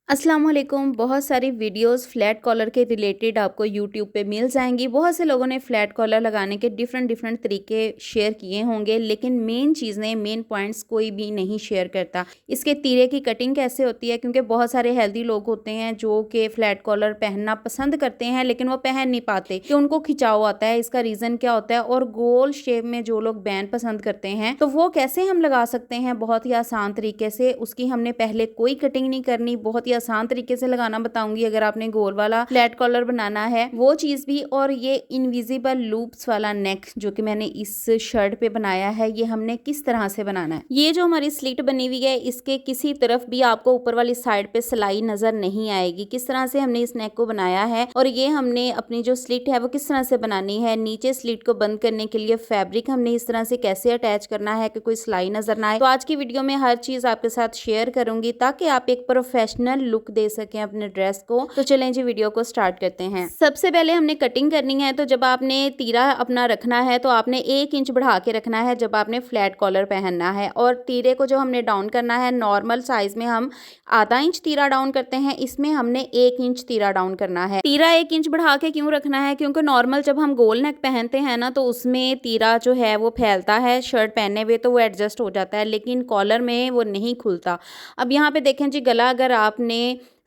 अस्सलाम वालेकुम। बहुत सारी वीडियोस फ्लैट कॉलर के रिलेटेड आपको यूट्यूब पे मिल जाएंगी। बहुत से लोगों ने फ्लैट कॉलर लगाने के डिफरेंट डिफरेंट तरीके शेयर किए होंगे, लेकिन मेन चीज़ें मेन पॉइंट्स कोई भी नहीं शेयर करता। इसके तीरे की कटिंग कैसे होती है, क्योंकि बहुत सारे हेल्दी लोग होते हैं जो कि फ्लैट कॉलर पहनना पसंद करते हैं लेकिन वो पहन नहीं पाते कि उनको खिंचाव आता है। इसका रीज़न क्या होता है, और गोल शेप में जो लोग बैंड पसंद करते हैं तो वो कैसे हम लगा सकते हैं बहुत ही आसान तरीके से। उसकी हमने पहले कोई कटिंग नहीं करनी, बहुत ही आसान तरीके से लगाना बताऊंगी अगर आपने गोल वाला फ्लैट कॉलर बनाना है वो चीज भी। और ये इनविजिबल लूप्स वाला नेक जो कि मैंने इस शर्ट पे बनाया है, ये हमने किस तरह से बनाना है। ये जो हमारी स्लिट बनी हुई है, इसके किसी तरफ भी आपको ऊपर वाली साइड पे सिलाई नजर नहीं आएगी। किस तरह से हमने इस नेक को बनाया है और ये हमने अपनी जो स्लिट है वो किस तरह से बनानी है। नीचे स्लिट को बंद करने के लिए फैब्रिक हमने इस तरह से कैसे अटैच करना है कि कोई सिलाई नजर ना आए। तो आज की वीडियो में हर चीज आपके साथ शेयर करूंगी ताकि आप एक प्रोफेशनल लुक दे सकें अपने ड्रेस को। तो चलें जी, वीडियो को स्टार्ट करते हैं। सबसे पहले हमने कटिंग करनी है, तो जब आपने तीरा अपना रखना है तो आपने 1 इंच बढ़ा के रखना है जब आपने फ्लैट कॉलर पहनना है। और तीरे को जो हमने डाउन करना है, नॉर्मल साइज में हम आधा इंच तीरा डाउन करते हैं, इसमें हमने 1 इंच तीरा डाउन करना है। तीरा 1 इंच बढ़ा के क्यों रखना है, क्योंकि नॉर्मल जब हम गोल नेक पहनते हैं ना तो उसमें तीरा जो है वो फैलता है शर्ट पहनने में, तो वो एडजस्ट हो जाता है, लेकिन कॉलर में वो नहीं खुलता। अब यहाँ पे देखें जी, गला अगर आपने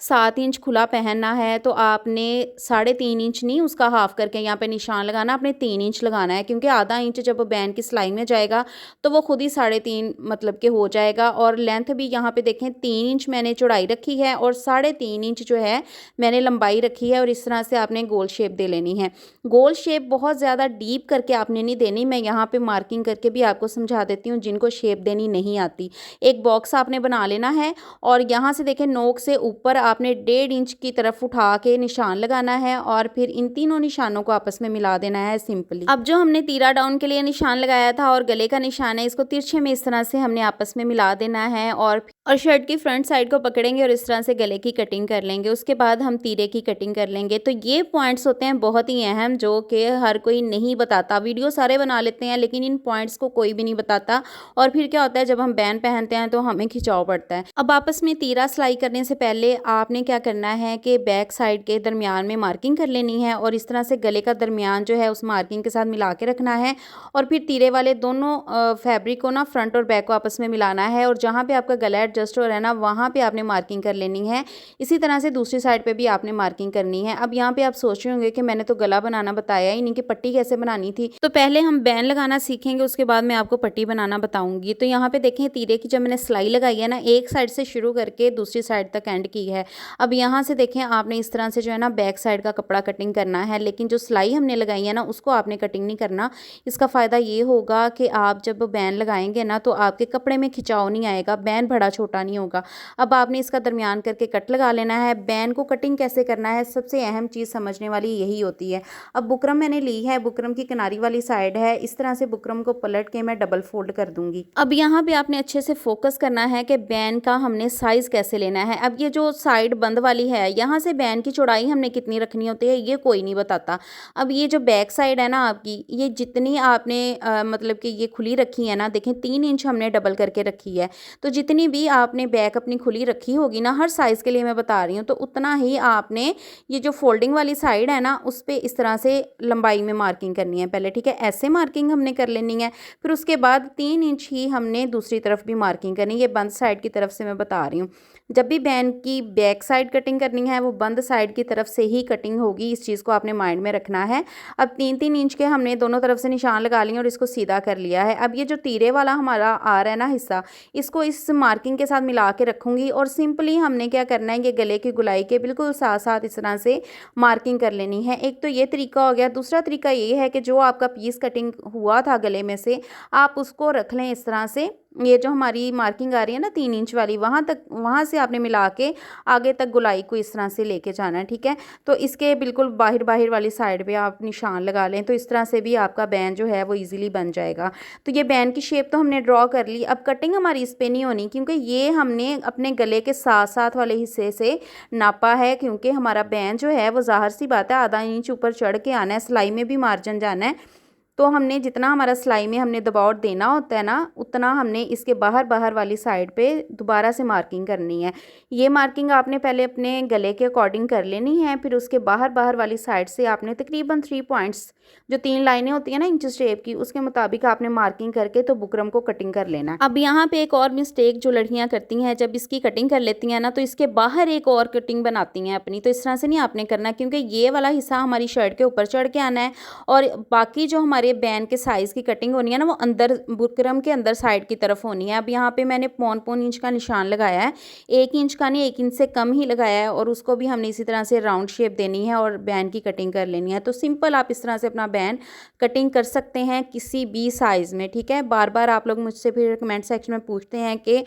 7 इंच खुला पहनना है तो आपने 3.5 इंच नहीं, उसका हाफ करके यहाँ पे निशान लगाना, आपने 3 इंच लगाना है, क्योंकि आधा इंच जब बैंड की सिलाई में जाएगा तो वो खुद ही 3.5 मतलब के हो जाएगा। और लेंथ भी यहाँ पे देखें 3 इंच मैंने चौड़ाई रखी है और 3.5 इंच जो है मैंने लंबाई रखी है। और इस तरह से आपने गोल शेप दे लेनी है। गोल शेप बहुत ज़्यादा डीप करके आपने नहीं देनी, मैं यहाँ पे मार्किंग करके भी आपको समझा देती हूँ जिनको शेप देनी नहीं आती। एक बॉक्स आपने बना लेना है और यहाँ से देखें नोक से ऊपर आपने 1.5 इंच की तरफ उठा के निशान लगाना है और फिर इन तीनों निशानों को आपस में मिला देना है सिंपली। अब जो हमने तीरा डाउन के लिए निशान लगाया था और गले का निशान है, इसको तिरछे में इस तरह से हमने आपस में मिला देना है और शर्ट की फ्रंट साइड को पकड़ेंगे और इस तरह से गले की कटिंग कर लेंगे। उसके बाद हम तीरे की कटिंग कर लेंगे। तो ये पॉइंट्स होते हैं बहुत ही अहम, जो कि हर कोई नहीं बताता। वीडियो सारे बना लेते हैं लेकिन इन पॉइंट्स को कोई भी नहीं बताता, और फिर क्या होता है जब हम बैंड पहनते हैं तो हमें खिंचाव पड़ता है। अब आपस में तीरा सिलाई करने से पहले आपने क्या करना है कि बैक साइड के दरमियान में मार्किंग कर लेनी है और इस तरह से गले का दरमियान जो है उस मार्किंग के साथ मिला के रखना है। और फिर तीरे वाले दोनों फैब्रिक को ना फ्रंट और बैक को आपस में मिलाना है और जहाँ पे आपका गला एडजस्ट हो रहा है ना वहाँ पे आपने मार्किंग कर लेनी है। इसी तरह से दूसरी साइड पे भी आपने मार्किंग करनी है। अब यहाँ पे आप सोच रहे होंगे कि मैंने तो गला बनाना बताया ही नहीं कि पट्टी कैसे बनानी थी। तो पहले हम बैंड लगाना सीखेंगे, उसके बाद मैं आपको पट्टी बनाना बताऊंगी। तो यहाँ पे देखें तीरे की जब मैंने सिलाई लगाई है ना, एक साइड से शुरू करके दूसरी साइड तक एंड की है। अब यहाँ से देखें आपने इस तरह से जो है ना बैक साइड का कपड़ा कटिंग करना है, लेकिन जो सिलाई हमने लगाई है ना उसको आपने कटिंग नहीं करना। इसका फ़ायदा ये होगा कि आप जब बैंड लगाएंगे ना तो आपके कपड़े में खिंचाव नहीं आएगा, बैंड बड़ा छोटा नहीं होगा। अब आपने इसका दरमियान करके कट लगा लेना है। बैंड को कटिंग कैसे करना है, सबसे अहम चीज़ समझने वाली यही होती है। अब बुकरम मैंने ली है, बुकरम की किनारी वाली साइड है, इस तरह से बुकरम को पलट के मैं डबल फोल्ड कर दूंगी। अब यहाँ पे आपने अच्छे से फोकस करना है कि बैंड का हमने साइज कैसे लेना है। अब ये जो साइड बंद वाली है, यहाँ से बैंड की चौड़ाई हमने कितनी रखनी होती है ये कोई नहीं बताता। अब ये जो बैक साइड है ना आपकी, ये जितनी आपने मतलब कि ये खुली रखी है ना, देखें 3 इंच हमने डबल करके रखी है। तो जितनी भी आपने बैक अपनी खुली रखी होगी ना, हर साइज के लिए मैं बता रही हूँ, तो उतना ही आपने ये जो फोल्डिंग वाली साइड है ना उस पर इस तरह से लंबाई में मार्किंग करनी है पहले, ठीक है। ऐसे मार्किंग हमने कर लेनी है। फिर उसके बाद 3 इंच ही हमने दूसरी तरफ भी मार्किंग करनी है। ये बंद साइड की तरफ से मैं बता रही हूँ। जब भी बैंड की बैक साइड कटिंग करनी है वो बंद साइड की तरफ से ही कटिंग होगी, इस चीज़ को आपने माइंड में रखना है। अब 3-3 इंच के हमने दोनों तरफ से निशान लगा लिए और इसको सीधा कर लिया है। अब ये जो तीरे वाला हमारा आ रहा है ना हिस्सा, इसको इस मार्किंग के साथ मिला के रखूंगी और सिंपली हमने क्या करना है, ये गले की गुलाई के बिल्कुल साथ साथ इस तरह से मार्किंग कर लेनी है। एक तो ये तरीका हो गया। दूसरा तरीका ये है कि जो आपका पीस कटिंग हुआ था गले में से, आप उसको रख लें इस तरह से। ये जो हमारी मार्किंग आ रही है ना 3 इंच वाली, वहाँ तक, वहाँ से आपने मिला के आगे तक गुलाई को इस तरह से लेके जाना है, ठीक है। तो इसके बिल्कुल बाहर बाहर वाली साइड पे आप निशान लगा लें, तो इस तरह से भी आपका बैंड जो है वो इजीली बन जाएगा। तो ये बैंड की शेप तो हमने ड्रॉ कर ली। अब कटिंग हमारी इस पे नहीं होनी, क्योंकि ये हमने अपने गले के साथ साथ वाले हिस्से से नापा है, क्योंकि हमारा बैंड जो है वो ज़ाहिर सी बात है आधा इंच ऊपर चढ़ के आना है, सिलाई में भी मार्जिन जाना है। तो हमने जितना हमारा सिलाई में हमने दबाव देना होता है ना, उतना हमने इसके बाहर वाली साइड पे दोबारा से मार्किंग करनी है। ये मार्किंग आपने पहले अपने गले के अकॉर्डिंग कर लेनी है, फिर उसके बाहर वाली साइड से आपने तकरीबन 3 पॉइंट्स, जो 3 लाइनें होती हैं ना इंच शेप की, उसके मुताबिक आपने मार्किंग करके तो बुकरम को कटिंग कर लेना है। अब यहाँ पे एक और मिस्टेक जो लड़कियाँ करती हैं, जब इसकी कटिंग कर लेती हैं ना, तो इसके बाहर एक और कटिंग बनाती हैं अपनी। तो इस तरह से नहीं आपने करना, क्योंकि ये वाला हिस्सा हमारी शर्ट के ऊपर चढ़ के आना है और बाकी जो हमारे बैन के साइज़ की कटिंग होनी है ना, वो अंदर बुकरम के अंदर साइड की तरफ होनी है। अब यहाँ पे मैंने पौन इंच का निशान लगाया है, 1 इंच का नहीं, 1 इंच से कम ही लगाया है, और उसको भी हमने इसी तरह से राउंड शेप देनी है और बैन की कटिंग कर लेनी है। तो सिंपल आप इस तरह से अपना बैन कटिंग कर सकते हैं किसी भी साइज़ में, ठीक है। बार बार आप लोग मुझसे फिर कमेंट सेक्शन में पूछते हैं कि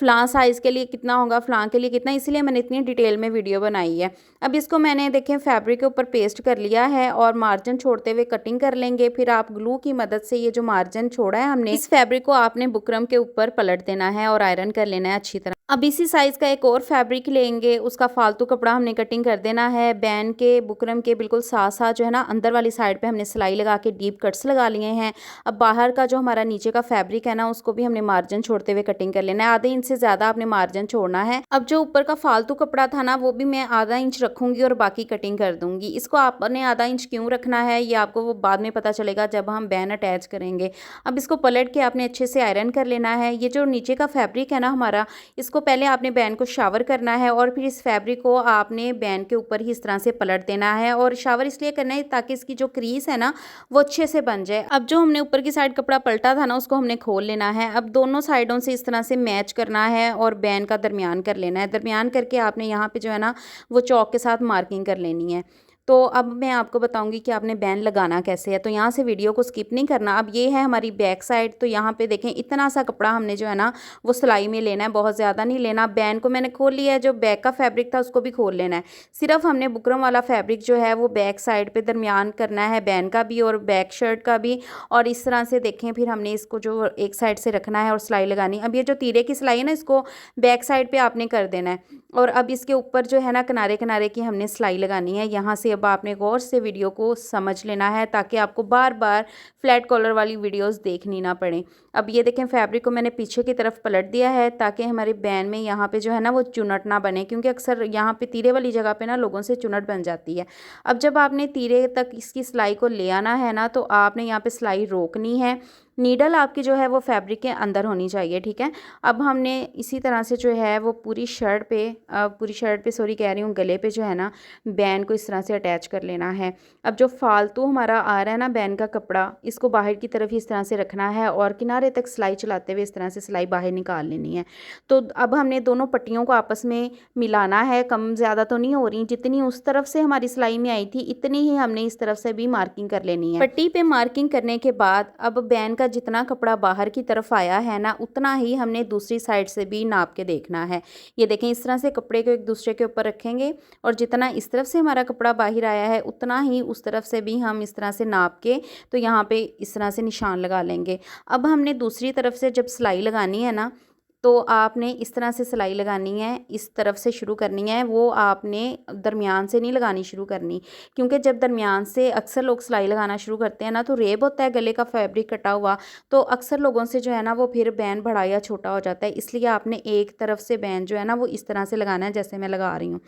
फ़लाँ साइज़ के लिए कितना होगा, फ़लाँ के लिए कितना, इसलिए मैंने इतनी डिटेल में वीडियो बनाई है। अब इसको मैंने देखें फैब्रिक के ऊपर पेस्ट कर लिया है और मार्जिन छोड़ते हुए कटिंग कर लेंगे। फिर आप ग्लू की मदद से ये जो मार्जिन छोड़ा है हमने, इस फैब्रिक को आपने बुकरम के ऊपर पलट देना है और आयरन कर लेना है अच्छी तरह। अब इसी साइज़ का एक और फैब्रिक लेंगे, उसका फालतू कपड़ा हमने कटिंग कर देना है। बैन के बुकरम के बिल्कुल साथ साथ जो है ना, अंदर वाली साइड पे हमने सिलाई लगा के डीप कट्स लगा लिए हैं। अब बाहर का जो हमारा नीचे का फैब्रिक है ना, उसको भी हमने मार्जिन छोड़ते हुए कटिंग कर लेना है। आधे इंच से ज़्यादा आपने मार्जिन छोड़ना है। अब जो ऊपर का फालतू कपड़ा था ना, वो भी मैं आधा इंच रखूँगी और बाकी कटिंग कर दूँगी। इसको आपने आधा इंच क्यों रखना है, ये आपको वो बाद में पता चलेगा जब हम बैन अटैच करेंगे। अब इसको पलट के आपने अच्छे से आयरन कर लेना है। ये जो नीचे का फैब्रिक है ना हमारा, इसको पहले आपने बैन को शावर करना है और फिर इस फैब्रिक को आपने बैन के ऊपर ही इस तरह से पलट देना है। और शावर इसलिए करना है ताकि इसकी जो क्रीज है ना, वो अच्छे से बन जाए। अब जो हमने ऊपर की साइड कपड़ा पलटा था ना, उसको हमने खोल लेना है। अब दोनों साइडों से इस तरह से मैच करना है और बैन का दरमियान कर लेना है। दरमियान करके आपने यहाँ पे जो है ना, वो चौक के साथ मार्किंग कर लेनी है। तो अब मैं आपको बताऊंगी कि आपने बैन लगाना कैसे है, तो यहाँ से वीडियो को स्किप नहीं करना। अब ये है हमारी बैक साइड, तो यहाँ पे देखें इतना सा कपड़ा हमने जो है ना, वो सिलाई में लेना है, बहुत ज़्यादा नहीं लेना। बैन को मैंने खोल लिया है, जो बैक का फैब्रिक था उसको भी खोल लेना है। सिर्फ हमने बुकरम वाला फैब्रिक जो है वो बैक साइड पे दरमियान करना है, बैन का भी और बैक शर्ट का भी। और इस तरह से देखें, फिर हमने इसको जो एक साइड से रखना है और सिलाई लगानी। अब ये जो तीरे की सिलाई है ना, इसको बैक साइड पे आपने कर देना है। और अब इसके ऊपर जो है ना, किनारे किनारे की हमने सिलाई लगानी है यहाँ से। अब आपने गौर से वीडियो को समझ लेना है ताकि आपको बार बार फ्लैट कॉलर वाली वीडियोस देखनी ना पड़े। अब ये देखें, फैब्रिक को मैंने पीछे की तरफ पलट दिया है ताकि हमारे बैन में यहाँ पे जो है ना, वो चुनट ना बने, क्योंकि अक्सर यहाँ पे तीरे वाली जगह पे ना लोगों से चुनट बन जाती है। अब जब आपने तीरे तक इसकी सिलाई को ले आना है ना, तो आपने यहाँ पे सिलाई रोकनी है। नीडल आपकी जो है वो फैब्रिक के अंदर होनी चाहिए, ठीक है। अब हमने इसी तरह से जो है वो पूरी शर्ट पे सॉरी कह रही हूँ, गले पे जो है ना, बैन को इस तरह से अटैच कर लेना है। अब जो फालतू हमारा आ रहा है ना बैन का कपड़ा, इसको बाहर की तरफ इस तरह से रखना है और किनारे तक सिलाई चलाते हुए इस तरह से सिलाई बाहर निकाल लेनी है। तो अब हमने दोनों पट्टियों को आपस में मिलाना है, कम ज़्यादा तो नहीं हो रही, जितनी उस तरफ से हमारी सिलाई में आई थी इतनी ही हमने इस तरफ से भी मार्किंग कर लेनी है। पट्टी पे मार्किंग करने के बाद अब बैन का जितना कपड़ा बाहर की तरफ आया है ना, उतना ही हमने दूसरी साइड से भी नाप के देखना है। ये देखें, इस तरह से कपड़े को एक दूसरे के ऊपर रखेंगे और जितना इस तरफ से हमारा कपड़ा बाहर आया है, उतना ही उस तरफ से भी हम इस तरह से नाप के तो यहाँ पे इस तरह से निशान लगा लेंगे। अब हमने दूसरी तरफ से जब सिलाई लगानी है ना, तो आपने इस तरह से सिलाई लगानी है, इस तरफ से शुरू करनी है। वो आपने दरमियान से नहीं लगानी शुरू करनी, क्योंकि जब दरमियान से अक्सर लोग सिलाई लगाना शुरू करते हैं ना, तो रेब होता है गले का फैब्रिक कटा हुआ, तो अक्सर लोगों से जो है ना, वो फिर बैन बड़ा या छोटा हो जाता है। इसलिए आपने एक तरफ से बैन जो है ना, वो इस तरह से लगाना है जैसे मैं लगा रही हूँ।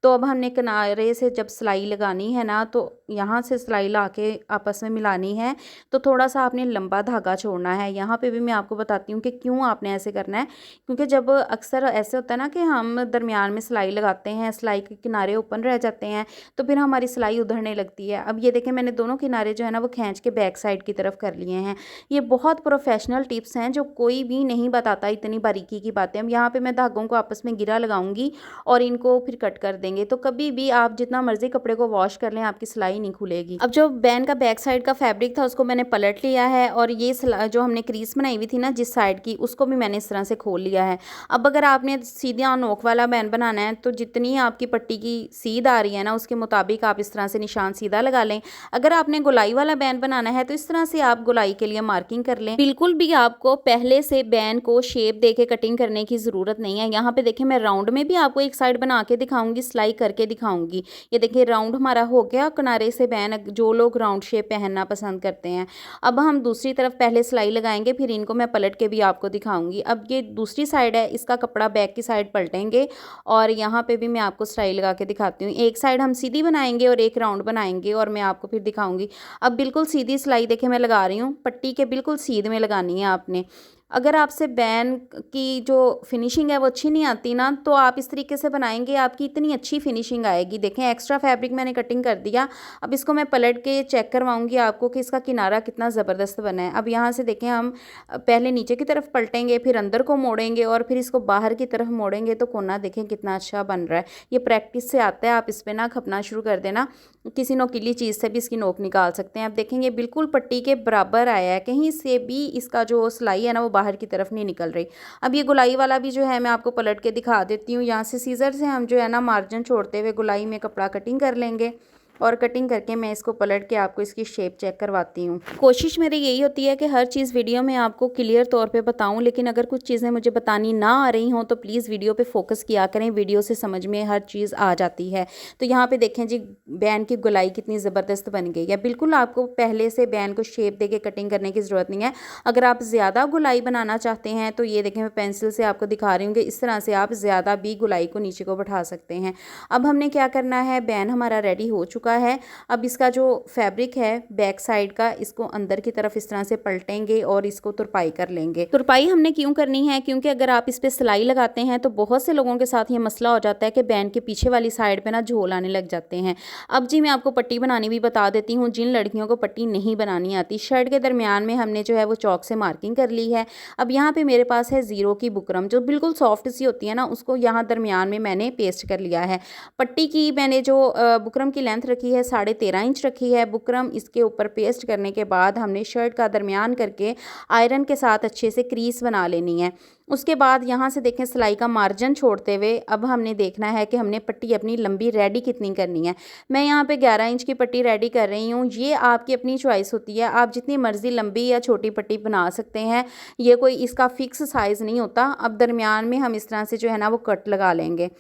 तो अब हमने किनारे से जब सिलाई लगानी है ना, तो यहाँ से सिलाई ला के आपस में मिलानी है। तो थोड़ा सा आपने लंबा धागा छोड़ना है। यहाँ पे भी मैं आपको बताती हूँ कि क्यों आपने ऐसे करना है, क्योंकि जब अक्सर ऐसे होता है ना कि हम दरमियान में सिलाई लगाते हैं, सिलाई के किनारे ओपन रह जाते हैं, तो फिर हमारी सिलाई उधड़ने लगती है। अब ये देखें, मैंने दोनों किनारे जो है ना, वो खींच के बैक साइड की तरफ कर लिए हैं। ये बहुत प्रोफेशनल टिप्स हैं जो कोई भी नहीं बताता, इतनी बारीकी की बातें। अब यहाँ पर मैं धागों को आपस में गिरा लगाऊंगी और इनको फिर कट कर देंगे। तो कभी भी आप जितना मर्जी कपड़े को वॉश कर लें, आपकी सिलाई नहीं खुलेगी। अब जो बैन का बैक साइड का फैब्रिक था, उसको मैंने पलट लिया है और ये जो हमने क्रीज बनाई हुई थी ना जिस साइड की, उसको भी मैंने इस तरह से खोल लिया है। अब अगर आपने सीधा नोक वाला बैन बनाना है, तो जितनी आपकी पट्टी की सीध आ रही है ना, उसके मुताबिक आप इस तरह से निशान सीधा लगा लें। अगर आपने गोलाई वाला बैन बनाना है, तो इस तरह से आप गोलाई के लिए मार्किंग कर लें। बिल्कुल भी आपको पहले से बैन को शेप दे के कटिंग करने की ज़रूरत नहीं है। यहाँ पे देखें, मैं राउंड में भी आपको एक साइड बना के दिखाऊंगी, सिलाई करके दिखाऊंगी। ये देखिए राउंड हमारा हो गया किनारे से बैन, जो लोग राउंड शेप पहनना पसंद करते हैं। अब हम दूसरी तरफ पहले सिलाई लगाएंगे, फिर इनको मैं पलट के भी आपको दिखाऊंगी। अब ये दूसरी साइड है, इसका कपड़ा बैक की साइड पलटेंगे और यहाँ पे भी मैं आपको सिलाई लगा के दिखाती हूँ। एक साइड हम सीधी बनाएंगे और एक राउंड बनाएंगे और मैं आपको फिर दिखाऊंगी। अब बिल्कुल सीधी सिलाई देखे मैं लगा रही हूँ, पट्टी के बिल्कुल सीध में लगानी है आपने। अगर आपसे बैन की जो फिनिशिंग है वो अच्छी नहीं आती ना, तो आप इस तरीके से बनाएंगे, आपकी इतनी अच्छी फिनिशिंग आएगी। देखें एक्स्ट्रा फैब्रिक मैंने कटिंग कर दिया। अब इसको मैं पलट के चेक करवाऊंगी आपको कि इसका किनारा कितना ज़बरदस्त बना है। अब यहाँ से देखें हम पहले नीचे की तरफ पलटेंगे, फिर अंदर को मोड़ेंगे और फिर इसको बाहर की तरफ मोड़ेंगे, तो कोना देखें कितना अच्छा बन रहा है। ये प्रैक्टिस से आता है, आप इस पर ना खपना शुरू कर देना, किसी नोकीली चीज़ से भी इसकी नोक निकाल सकते हैं। अब देखेंगे बिल्कुल पट्टी के बराबर आया है, कहीं से भी इसका जो सिलाई है ना वो बाहर की तरफ नहीं निकल रही। अब ये गुलाई वाला भी जो है मैं आपको पलट के दिखा देती हूँ। यहाँ से सीजर से हम जो है ना मार्जिन छोड़ते हुए गुलाई में कपड़ा कटिंग कर लेंगे और कटिंग करके मैं इसको पलट के आपको इसकी शेप चेक करवाती हूँ। कोशिश मेरी यही होती है कि हर चीज़ वीडियो में आपको क्लियर तौर पे बताऊँ, लेकिन अगर कुछ चीज़ें मुझे बतानी ना आ रही हों तो प्लीज़ वीडियो पे फोकस किया करें, वीडियो से समझ में हर चीज़ आ जाती है। तो यहाँ पे देखें जी बैन की गुलाई कितनी ज़बरदस्त बन गई है। बिल्कुल आपको पहले से बैन को शेप दे के कटिंग करने की ज़रूरत नहीं है। अगर आप ज़्यादा गुलाई बनाना चाहते हैं तो ये देखें मैं पेंसिल से आपको दिखा रही हूँ कि इस तरह से आप ज़्यादा भी गुलाई को नीचे को बैठा सकते हैं। अब हमने क्या करना है, बैन हमारा रेडी हो चुका है। अब इसका जो फैब्रिक है बैक साइड का, इसको अंदर की तरफ इस तरह से पलटेंगे और इसको तुरपाई कर लेंगे। तुरपाई हमने क्यों करनी है, क्योंकि अगर आप इस पे सिलाई लगाते हैं तो बहुत से लोगों के साथ ये मसला हो जाता है कि बैंड के पीछे वाली साइड पे ना झोल आने लग जाते हैं। अब जी मैं आपको पट्टी बनानी भी बता देती हूँ। जिन लड़कियों को पट्टी नहीं बनानी आती, शर्ट के दरमियान में हमने जो है वो चौक से मार्किंग कर ली है। अब यहाँ पे मेरे पास है 0 की बुकरम, जो बिल्कुल सॉफ्ट सी होती है ना, उसको यहाँ दरमियान में मैंने पेस्ट कर लिया है। पट्टी की मैंने जो बुकरम की लेंथ रखी है 13.5 इंच रखी है। बुकरम इसके ऊपर पेस्ट करने के बाद हमने शर्ट का दरमियान करके आयरन के साथ अच्छे से क्रीज बना लेनी है। उसके बाद यहाँ से देखें सिलाई का मार्जिन छोड़ते हुए अब हमने देखना है कि हमने पट्टी अपनी लंबी रेडी कितनी करनी है। मैं यहाँ पे 11 इंच की पट्टी रेडी कर रही हूँ। ये आपकी अपनी चॉइस होती है, आप जितनी मर्जी लंबी या छोटी पट्टी बना सकते हैं। ये कोई इसका फिक्स साइज़ नहीं होता। अब दरमियान में हम इस तरह से जो है ना वो कट लगा लेंगे।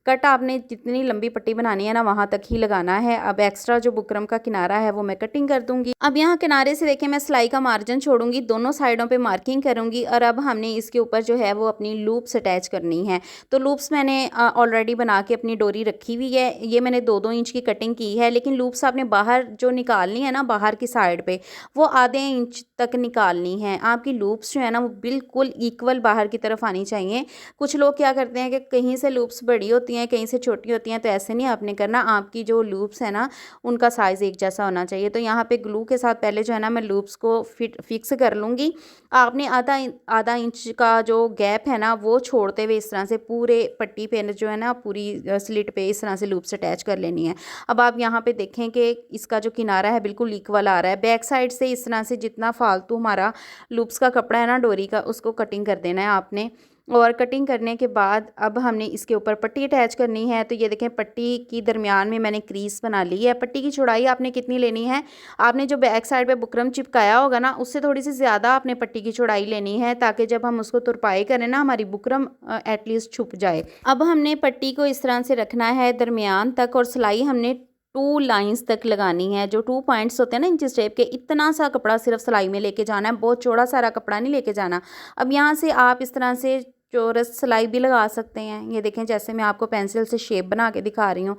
कट आपने जितनी लंबी पट्टी बनानी है ना वहाँ तक ही लगाना है। अब एक्स्ट्रा जो बुकरम का किनारा है वो मैं कटिंग कर दूंगी। अब यहाँ किनारे से देखें मैं सिलाई का मार्जिन छोड़ूंगी, दोनों साइडों पे मार्किंग करूंगी और अब हमने इसके ऊपर जो है वो अपनी लूप्स अटैच करनी है। तो लूप्स मैंने ऑलरेडी बना के अपनी डोरी रखी हुई है। ये मैंने 2-2 इंच की कटिंग की है, लेकिन लूप्स आपने बाहर जो निकालनी है ना बाहर की साइड पे, वो आधे इंच तक निकालनी है। आपकी लूप्स जो है ना वो बिल्कुल इक्वल बाहर की तरफ आनी चाहिए। कुछ लोग क्या करते हैं कि कहीं से लूप्स बड़ी होती हैं कहीं से छोटी होती हैं, तो ऐसे नहीं आपने करना। आपकी जो लूप्स है ना उनका साइज़ एक जैसा होना चाहिए। तो यहाँ पे ग्लू के साथ पहले जो है ना मैं लूप्स को फिक्स कर लूँगी। आपने आधा इंच का जो गैप है ना वो छोड़ते हुए इस तरह से पूरे पट्टी पे जो है ना पूरी स्लिट पे इस तरह से लूप्स अटैच कर लेनी है। अब आप यहाँ पे देखें कि इसका जो किनारा है बिल्कुल इक्वल आ रहा है। बैक साइड से इस तरह से जितना फालतू हमारा लूप्स का कपड़ा है ना डोरी का, उसको कटिंग कर देना है आपने। और कटिंग करने के बाद अब हमने इसके ऊपर पट्टी अटैच करनी है। तो ये देखें पट्टी की दरमियान में मैंने क्रीज बना ली है। पट्टी की चौड़ाई आपने कितनी लेनी है, आपने जो बैक साइड पे बुकरम चिपकाया होगा ना उससे थोड़ी सी ज़्यादा आपने पट्टी की चौड़ाई लेनी है, ताकि जब हम उसको तुरपाई करें ना हमारी बुकरम एटलीस्ट छुप जाए। अब हमने पट्टी को इस तरह से रखना है दरमियान तक और सिलाई हमने 2 लाइंस तक लगानी है। जो 2 पॉइंट्स होते हैं ना इंच टेप के, इतना सा कपड़ा सिर्फ सिलाई में लेके जाना है, बहुत चौड़ा सारा कपड़ा नहीं लेके जाना। अब यहाँ से आप इस तरह से चौरस सिलाई भी लगा सकते हैं। ये देखें जैसे मैं आपको पेंसिल से शेप बना के दिखा रही हूँ।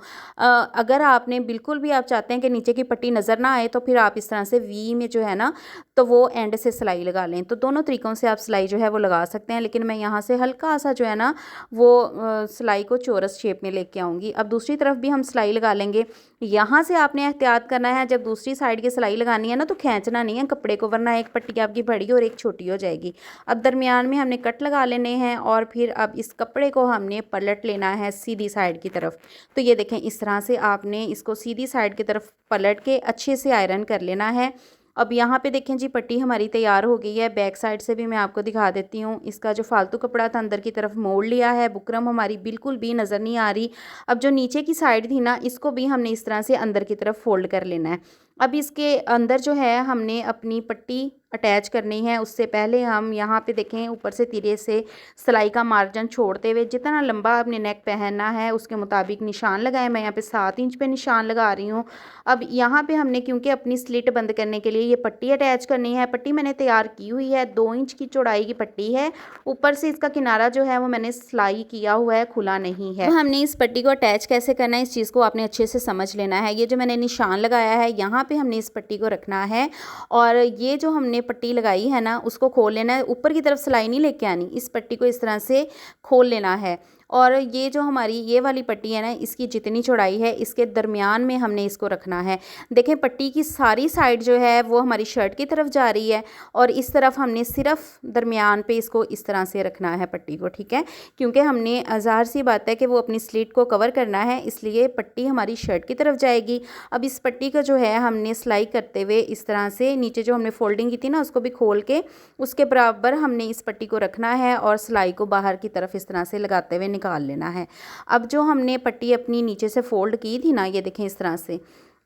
अगर आपने बिल्कुल भी आप चाहते हैं कि नीचे की पट्टी नज़र ना आए तो फिर आप इस तरह से वी में जो है ना तो वो एंड से सिलाई लगा लें। तो दोनों तरीक़ों से आप सिलाई जो है वो लगा सकते हैं, लेकिन मैं यहाँ से हल्का सा जो है ना वो सिलाई को चौरस शेप में लेके आऊँगी। अब दूसरी तरफ भी हम सिलाई लगा लेंगे। यहाँ से आपने एहतियात करना है, जब दूसरी साइड की सिलाई लगानी है ना तो खींचना नहीं है कपड़े को, वरना एक पट्टी आपकी बड़ी और एक छोटी हो जाएगी। अब दरमियान में हमने कट लगा लेने हैं और फिर अब इस कपड़े को हमने पलट लेना है सीधी साइड की तरफ। तो ये देखें इस तरह से आपने इसको सीधी साइड की तरफ पलट के अच्छे से आयरन कर लेना है। अब यहाँ पे देखें जी पट्टी हमारी तैयार हो गई है। बैक साइड से भी मैं आपको दिखा देती हूँ। इसका जो फालतू कपड़ा था अंदर की तरफ मोड़ लिया है, बुकरम हमारी बिल्कुल भी नज़र नहीं आ रही। अब जो नीचे की साइड थी ना इसको भी हमने इस तरह से अंदर की तरफ फोल्ड कर लेना है। अब इसके अंदर जो है हमने अपनी पट्टी अटैच करनी है। उससे पहले हम यहाँ पे देखें ऊपर से तिरे से सिलाई का मार्जिन छोड़ते हुए जितना लंबा आपने नेक पहनना है उसके मुताबिक निशान लगाए। मैं यहाँ पे 7 इंच पे निशान लगा रही हूँ। अब यहाँ पे हमने क्योंकि अपनी स्लिट बंद करने के लिए ये पट्टी अटैच करनी है। पट्टी मैंने तैयार की हुई है, 2 इंच की चौड़ाई की पट्टी है। ऊपर से इसका किनारा जो है वो मैंने सिलाई किया हुआ है, खुला नहीं है। तो हमने इस पट्टी को अटैच कैसे करना है इस चीज़ को आपने अच्छे से समझ लेना है। ये जो मैंने निशान लगाया है यहाँ पे हमने इस पट्टी को रखना है और ये जो हमने पट्टी लगाई है ना उसको खोल लेना है। ऊपर की तरफ सिलाई नहीं लेके आनी, इस पट्टी को इस तरह से खोल लेना है। और ये जो हमारी ये वाली पट्टी है ना इसकी जितनी चौड़ाई है इसके दरमियान में हमने इसको रखना है। देखें पट्टी की सारी साइड जो है वो हमारी शर्ट की तरफ जा रही है और इस तरफ हमने सिर्फ दरमियान पे इसको इस तरह से रखना है पट्टी को, ठीक है। क्योंकि हमने ज़ाहिर सी बात है कि वो अपनी स्लीट को कवर करना है, इसलिए पट्टी हमारी शर्ट की तरफ जाएगी। अब इस पट्टी का जो है हमने सिलाई करते हुए इस तरह से नीचे जो हमने फोल्डिंग की थी ना उसको भी खोल के उसके बराबर हमने इस पट्टी को रखना है और सिलाई को बाहर की तरफ इस तरह से लगाते हुए निकाल लेना है। अब जो हमने पट्टी अपनी नीचे से फोल्ड की थी ना, ये देखें इस तरह से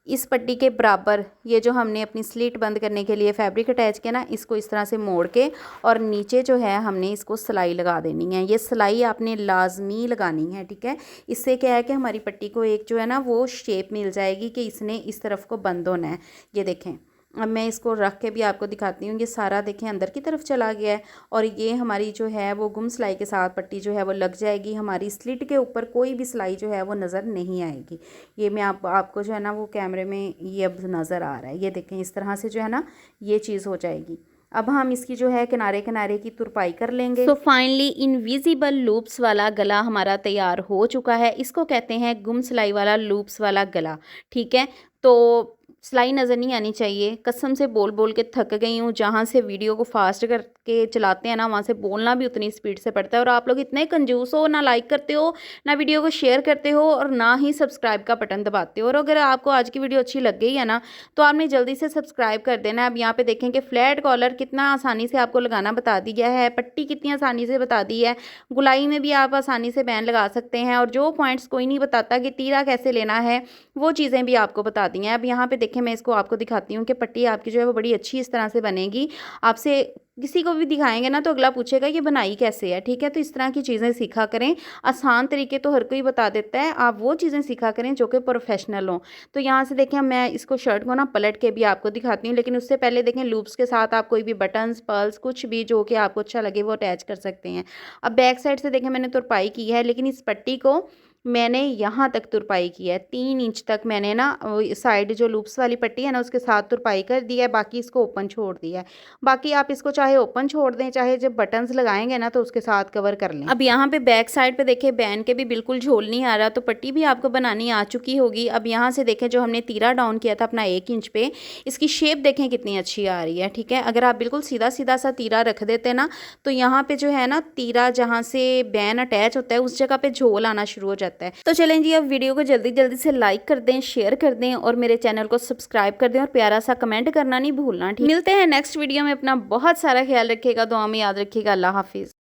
इस पट्टी के बराबर ये जो हमने अपनी स्लीट बंद करने के लिए फैब्रिक अटैच किया ना इसको इस तरह से मोड़ के और नीचे जो है हमने इसको सिलाई लगा देनी है। ये सिलाई आपने लाजमी लगानी है, ठीक है। इससे क्या है कि हमारी पट्टी को एक जो है ना वो शेप मिल जाएगी कि इसने इस तरफ को बंद होना है। ये देखें अब मैं इसको रख के भी आपको दिखाती हूँ। ये सारा देखें अंदर की तरफ चला गया है और ये हमारी जो है वो गुम सिलाई के साथ पट्टी जो है वो लग जाएगी। हमारी स्लिट के ऊपर कोई भी सिलाई जो है वो नज़र नहीं आएगी। ये मैं आपको जो है ना वो कैमरे में ये अब नज़र आ रहा है। ये देखें इस तरह से जो है ना ये चीज़ हो जाएगी। अब हम इसकी जो है किनारे किनारे की तुरपाई कर लेंगे। तो फाइनली इनविजिबल लूप्स वाला गला हमारा तैयार हो चुका है। इसको कहते हैं गुम सिलाई वाला लूप्स वाला गला, ठीक है। तो सिलाई नज़र नहीं आनी चाहिए। कसम से बोल बोल के थक गई हूँ। जहाँ से वीडियो को फास्ट करके चलाते हैं ना वहाँ से बोलना भी उतनी स्पीड से पड़ता है और आप लोग इतने कंजूस हो, ना लाइक करते हो ना वीडियो को शेयर करते हो और ना ही सब्सक्राइब का बटन दबाते हो। और अगर आपको आज की वीडियो अच्छी लग गई है ना तो आपने जल्दी से सब्सक्राइब कर देना है। अब यहाँ पे देखें कि फ्लैट कॉलर कितना आसानी से आपको लगाना बता दिया है, पट्टी कितनी आसानी से बता दी है, गुलाई में भी आप आसानी से बैन लगा सकते हैं और जो पॉइंट्स कोई नहीं बताता कि तीरा कैसे लेना है वो चीज़ें भी आपको बता दी हैं। अब यहाँ पे देखें मैं इसको आपको दिखाती हूँ कि पट्टी आपकी जो है वो बड़ी अच्छी इस तरह से बनेगी। आपसे किसी को भी दिखाएंगे ना तो अगला पूछेगा ये बनाई कैसे है, ठीक है। तो इस तरह की चीज़ें सीखा करें। आसान तरीके तो हर कोई बता देता है, आप वो चीज़ें सीखा करें जो कि प्रोफेशनल हों। तो यहाँ से देखें मैं इसको शर्ट को ना पलट के भी आपको दिखाती हूँ, लेकिन उससे पहले देखें लूप्स के साथ आप कोई भी बटन्स पर्ल्स कुछ भी जो कि आपको अच्छा लगे वो अटैच कर सकते हैं। अब बैक साइड से देखें मैंने तुरपाई की है, लेकिन इस पट्टी को मैंने यहाँ तक तुरपाई की है। 3 इंच तक मैंने ना साइड जो लूप्स वाली पट्टी है ना उसके साथ तुरपाई कर दी है, बाकी इसको ओपन छोड़ दिया है। बाकी आप इसको चाहे ओपन छोड़ दें चाहे जब बटन्स लगाएंगे ना तो उसके साथ कवर कर लें। अब यहाँ पे बैक साइड पे देखें बैन के भी बिल्कुल झोल नहीं आ रहा, तो पट्टी भी आपको बनानी आ चुकी होगी। अब यहाँ से देखें जो हमने तीरा डाउन किया था अपना 1 इंच पे, इसकी शेप देखें कितनी अच्छी आ रही है, ठीक है। अगर आप बिल्कुल सीधा सीधा सा तीरा रख देते ना तो यहाँ पे जो है ना तीरा जहाँ से बैन अटैच होता है उस जगह पे झोल आना शुरू हो जाता है। तो चलें जी अब वीडियो को जल्दी जल्दी से लाइक कर दें, शेयर कर दें और मेरे चैनल को सब्सक्राइब कर दें और प्यारा सा कमेंट करना नहीं भूलना, ठीक। मिलते हैं नेक्स्ट वीडियो में। अपना बहुत सारा ख्याल रखिएगा, दुआ में याद रखिएगा। अल्लाह हाफिज़।